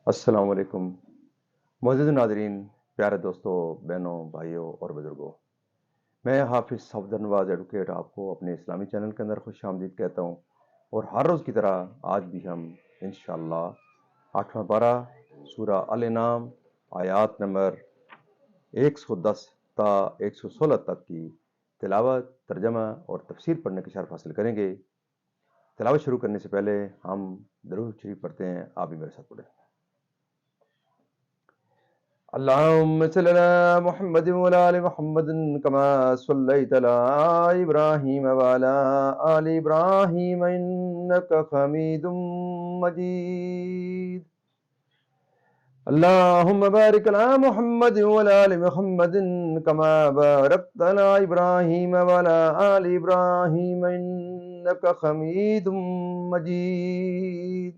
السلام علیکم معزز ناظرین، پیارے دوستوں، بہنوں، بھائیوں اور بزرگوں، میں حافظ صفدر نواز ایڈوکیٹ آپ کو اپنے اسلامی چینل کے اندر خوش آمدید کہتا ہوں، اور ہر روز کی طرح آج بھی ہم انشاءاللہ 8واں پارہ سورہ الانعام آیات نمبر 110 تا 116 تک کی تلاوت، ترجمہ اور تفسیر پڑھنے کی شرف حاصل کریں گے۔ تلاوت شروع کرنے سے پہلے ہم درود شریف پڑھتے ہیں، آپ بھی میرے ساتھ پڑھیں۔ اللهم صل على محمد وعلى آل محمد كما صليت على إبراهيم وعلى آل إبراهيم إنك حميد مجيد. اللهم بارك على محمد وعلى آل محمد كما باركت على إبراهيم وعلى آل إبراهيم إنك حميد مجيد.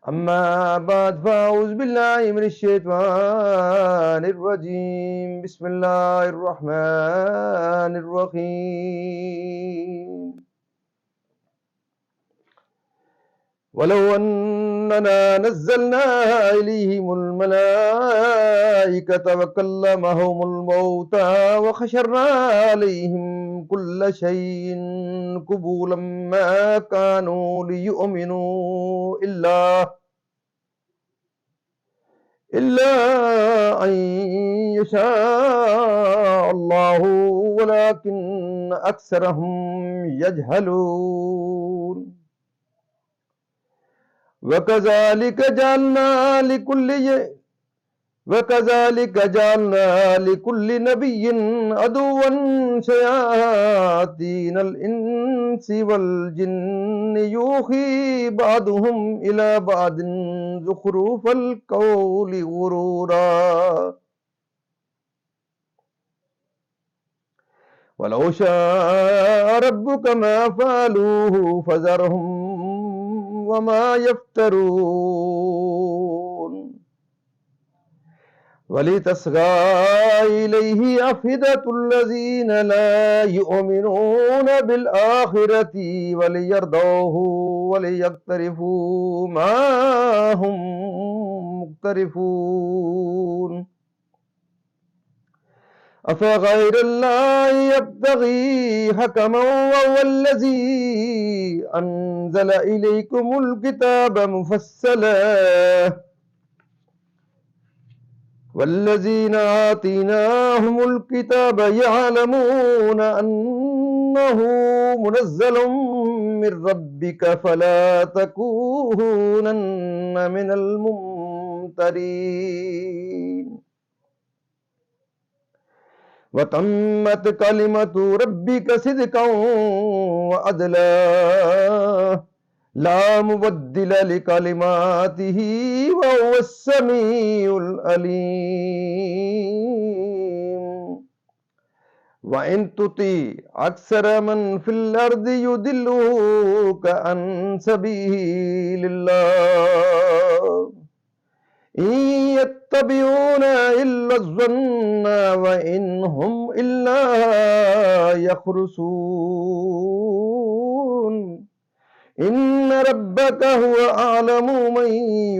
أما بعد فأعوذ بالله من الشيطان الرجيم. بسم الله الرحمن الرحيم. ولو أننا نزلنا إليهم الملائكة وكلمهم الموتى وحشرنا عليهم كل شيء قبولا ما كانوا ليؤمنوا إلا أن يشاء الله ولكن أكثرهم يجهلون. وكذلك جعلنا لكل نبي عدوا شياطين الإنس والجن يوحي بعضهم إلى بعض زخرف القول غرورا. ولو شاء ربك ما فعلوه فذرهم وما يفترون. ولتصغى إليه أفئدة الذين لا يؤمنون بالآخرة وليرضوه وليقترفوا ما هم مقترفون. أفغير الله يبتغي حكما وهو الذي أنزل إليكم الكتاب مفصلا والذين آتيناهم الكتاب يعلمون أنه منزل من ربك فلا تكونن من الممترين. وتمت كلمة ربك صدقا وعدلا لا مبدل لكلماته وهو السميع العليم. وإن تطع أكثر من في الأرض يضلوك عن سبيل الله إن يتبعون إلا الظن وإن هم إلا يخرصون. إن ربك هو أعلم من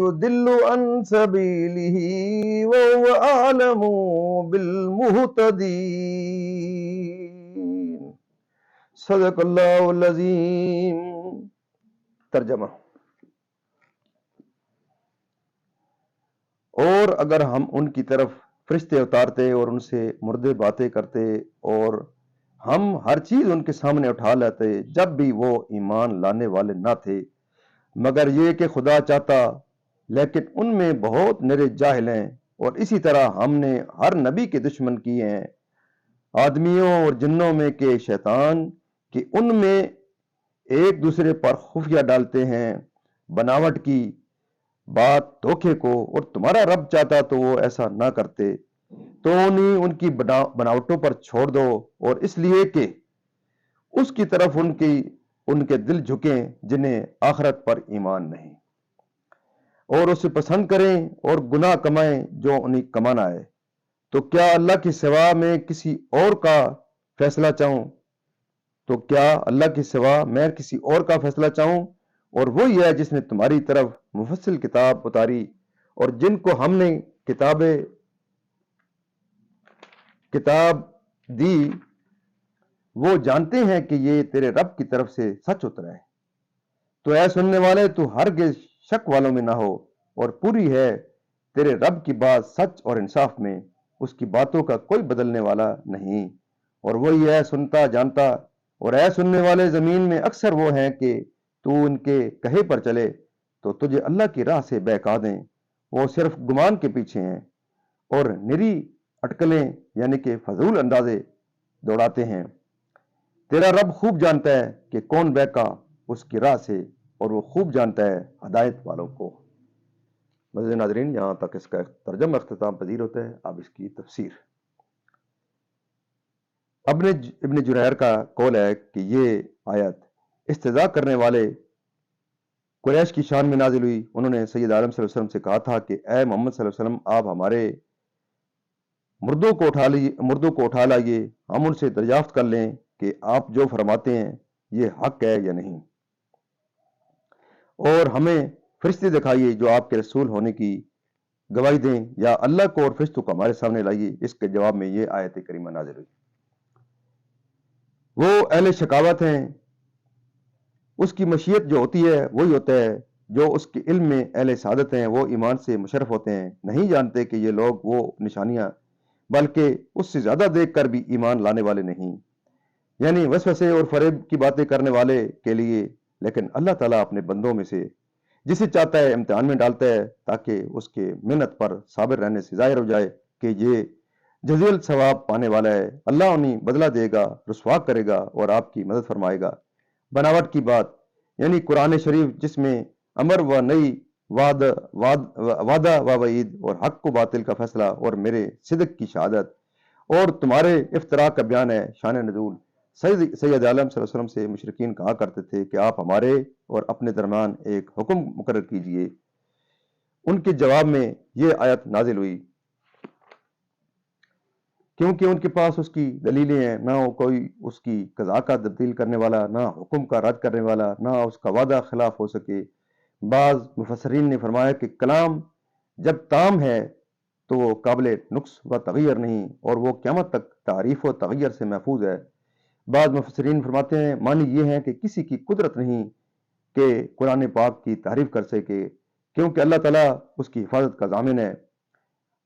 يضل عن سبيله وهو أعلم بالمهتدين. صدق اللہ العظیم. ترجمہ: اور اگر ہم ان کی طرف فرشتے اتارتے اور ان سے مردے باتیں کرتے اور ہم ہر چیز ان کے سامنے اٹھا لیتے جب بھی وہ ایمان لانے والے نہ تھے، مگر یہ کہ خدا چاہتا، لیکن ان میں بہت نرے جاہل ہیں، اور اسی طرح ہم نے ہر نبی کے دشمن کیے ہیں آدمیوں اور جنوں میں کے شیطان، کہ ان میں ایک دوسرے پر خفیہ ڈالتے ہیں بناوٹ کی بات دھوکے کو، اور تمہارا رب چاہتا تو وہ ایسا نہ کرتے، تو انہیں ان کی بناوٹوں پر چھوڑ دو، اور اس لیے کہ اس کی طرف ان کے دل جھکیں جنہیں آخرت پر ایمان نہیں، اور اسے پسند کریں اور گناہ کمائیں جو انہیں کمانا ہے. تو کیا اللہ کے سوا میں کسی اور کا فیصلہ چاہوں اور وہی ہے جس نے تمہاری طرف مفصل کتاب اتاری اور جن کو ہم نے کتاب دی وہ جانتے ہیں کہ یہ تیرے رب کی طرف سے سچ اترا ہے۔ تو اے سننے والے تو ہرگز شک والوں میں نہ ہو، اور پوری ہے تیرے رب کی بات سچ اور انصاف میں، اس کی باتوں کا کوئی بدلنے والا نہیں، اور وہی ہے سنتا جانتا۔ اور اے سننے والے زمین میں اکثر وہ ہیں کہ تو ان کے کہے پر چلے تو تجھے اللہ کی راہ سے بہکا دیں، وہ صرف گمان کے پیچھے ہیں اور نری اٹکلیں یعنی کہ فضول اندازے دوڑاتے ہیں۔ تیرا رب خوب جانتا ہے کہ کون بہکا اس کی راہ سے، اور وہ خوب جانتا ہے ہدایت والوں کو۔ مزید ناظرین، یہاں تک اس کا ترجمہ اختتام پذیر ہوتا ہے، اب اس کی تفسیر۔ ابن جریر کا قول ہے کہ یہ آیت استہزاء کرنے والے قریش کی شان میں نازل ہوئی۔ انہوں نے سید عالم صلی اللہ علیہ وسلم سے کہا تھا کہ اے محمد صلی اللہ علیہ وسلم، آپ ہمارے مردوں کو اٹھا لائیے، ہم ان سے دریافت کر لیں کہ آپ جو فرماتے ہیں یہ حق ہے یا نہیں، اور ہمیں فرشتے دکھائیے جو آپ کے رسول ہونے کی گواہی دیں، یا اللہ کو اور فرشتوں کو ہمارے سامنے لائیے۔ اس کے جواب میں یہ آیت کریمہ نازل ہوئی۔ وہ اہل شکاوت ہیں، اس کی مشیت جو ہوتی ہے وہی ہوتا ہے، جو اس کے علم میں اہل سعادت ہیں وہ ایمان سے مشرف ہوتے ہیں، نہیں جانتے کہ یہ لوگ وہ نشانیاں بلکہ اس سے زیادہ دیکھ کر بھی ایمان لانے والے نہیں، یعنی وسوسے اور فریب کی باتیں کرنے والے کے لیے۔ لیکن اللہ تعالیٰ اپنے بندوں میں سے جسے چاہتا ہے امتحان میں ڈالتا ہے تاکہ اس کے محنت پر صابر رہنے سے ظاہر ہو جائے کہ یہ جزیل ثواب پانے والا ہے۔ اللہ انہیں بدلہ دے گا، رسوا کرے گا اور آپ کی مدد فرمائے گا۔ بناوٹ کی بات یعنی قرآن شریف جس میں امر و نئی، وعدہ و وعید، اور حق و باطل کا فیصلہ، اور میرے صدق کی شہادت، اور تمہارے افطراء کا بیان ہے۔ شان نزول سید عالم صلی اللہ علیہ وسلم سے مشرکین کہا کرتے تھے کہ آپ ہمارے اور اپنے درمیان ایک حکم مقرر کیجئے۔ ان کے جواب میں یہ آیت نازل ہوئی کیونکہ ان کے پاس اس کی دلیلیں ہیں، نہ کوئی اس کی قضا کا تبدیل کرنے والا، نہ حکم کا رد کرنے والا، نہ اس کا وعدہ خلاف ہو سکے۔ بعض مفسرین نے فرمایا کہ کلام جب تام ہے تو وہ قابل نقص و تغیر نہیں، اور وہ قیامت تک تعریف و تغیر سے محفوظ ہے۔ بعض مفسرین فرماتے ہیں معنی یہ ہے کہ کسی کی قدرت نہیں کہ قرآن پاک کی تعریف کر سکے، کیونکہ اللہ تعالیٰ اس کی حفاظت کا ضامن ہے۔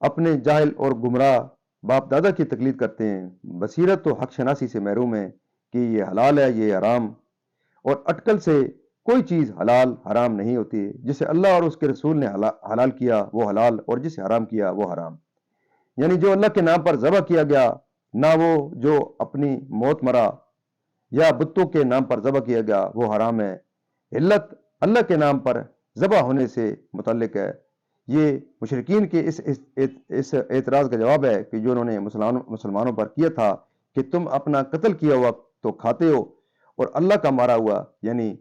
اپنے جاہل اور گمراہ باپ دادا کی تقلید کرتے ہیں، بصیرت و حق شناسی سے محروم ہیں کہ یہ حلال ہے یہ حرام، اور اٹکل سے کوئی چیز حلال حرام نہیں ہوتی۔ جسے اللہ اور اس کے رسول نے حلال کیا وہ حلال، اور جسے حرام کیا وہ حرام، یعنی جو اللہ کے نام پر ذبح کیا گیا، نہ وہ جو اپنی موت مرا، یا بتوں کے نام پر ذبح کیا گیا وہ حرام ہے۔ علت اللہ کے نام پر ذبح ہونے سے متعلق ہے۔ یہ مشرکین کے اس اعتراض کا جواب ہے کہ جو انہوں نے مسلمانوں پر کیا تھا کہ تم اپنا قتل کیا ہوا تو کھاتے ہو، اور اللہ کا مارا ہوا یعنی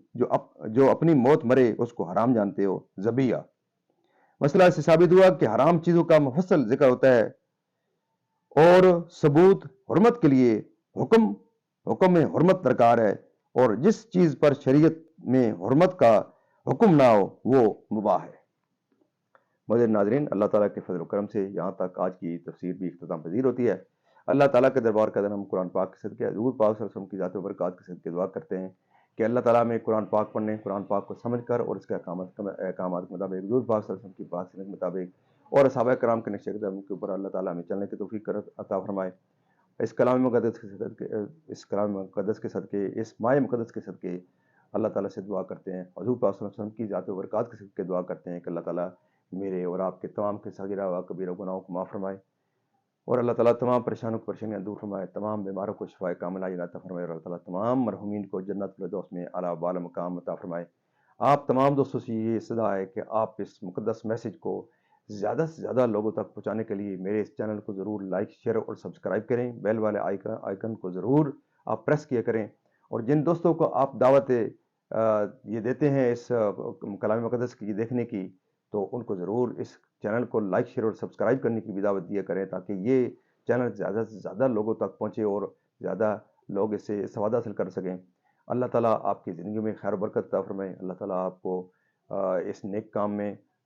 جو اپنی موت مرے اس کو حرام جانتے ہو، ذبیحہ۔ مسئلہ سے ثابت ہوا کہ حرام چیزوں کا مفصل ذکر ہوتا ہے، اور ثبوت حرمت کے لیے حکم میں حرمت درکار ہے، اور جس چیز پر شریعت میں حرمت کا حکم نہ ہو وہ مباح ہے۔ مزید ناظرین، اللہ تعالیٰ کے فضل و کرم سے یہاں تک آج کی تفسیر بھی اختتام پذیر ہوتی ہے۔ اللہ تعالیٰ کے دربار کا ہم قرآن پاک کے صدقے حضور پاک صلی اللہ علیہ وسلم کی ذات و برکات کے صدقے دعا کرتے ہیں کہ اللہ تعالیٰ میں قرآن پاک پڑھنے، قرآن پاک کو سمجھ کر اور اس کے احکامات کے مطابق حضور پاک صلی اللہ علیہ وسلم کی پاک سنت کے مطابق اور صحابہ کرام کے نقش قدم کے اوپر اللہ تعالیٰ ہمیں چلنے کی توفیق عطا فرمائے۔ اس کلام مقدس کے صدقے، اس ماہ مقدس کے صدقے اللہ تعالیٰ سے دعا کرتے ہیں، حضور پاک صلی اللہ علیہ وسلم کی ذات و برکات کے صدقے دعا کرتے ہیں کہ اللہ تعالیٰ میرے اور آپ کے تمام کے صغیرہ و کبیرہ گناہوں کو معاف فرمائے، اور اللہ تعالیٰ تمام پریشانیاں دور فرمائے، تمام بیماروں کو شفائے کاملہ عطا فرمائے، اور اللہ تعالیٰ تمام مرحومین کو جنت الفردوس میں اعلیٰ بالا مقام عطا فرمائے۔ آپ تمام دوستوں سے یہ صدا ہے کہ آپ اس مقدس میسج کو زیادہ سے زیادہ لوگوں تک پہنچانے کے لیے میرے اس چینل کو ضرور لائک، شیئر اور سبسکرائب کریں، بیل والے آئیکن کو ضرور آپ پریس کیا کریں، اور جن دوستوں کو آپ دعوت یہ دیتے ہیں اس کلام مقدس کی دیکھنے کی، تو ان کو ضرور اس چینل کو لائک، شیئر اور سبسکرائب کرنے کی بھی دعوت دیا کریں تاکہ یہ چینل زیادہ سے زیادہ لوگوں تک پہنچے اور زیادہ لوگ اس سے سواد حاصل کر سکیں۔ اللہ تعالیٰ آپ کی زندگی میں خیر و برکت عطا فرمائے، اللہ تعالیٰ آپ کو اس نیک کام میں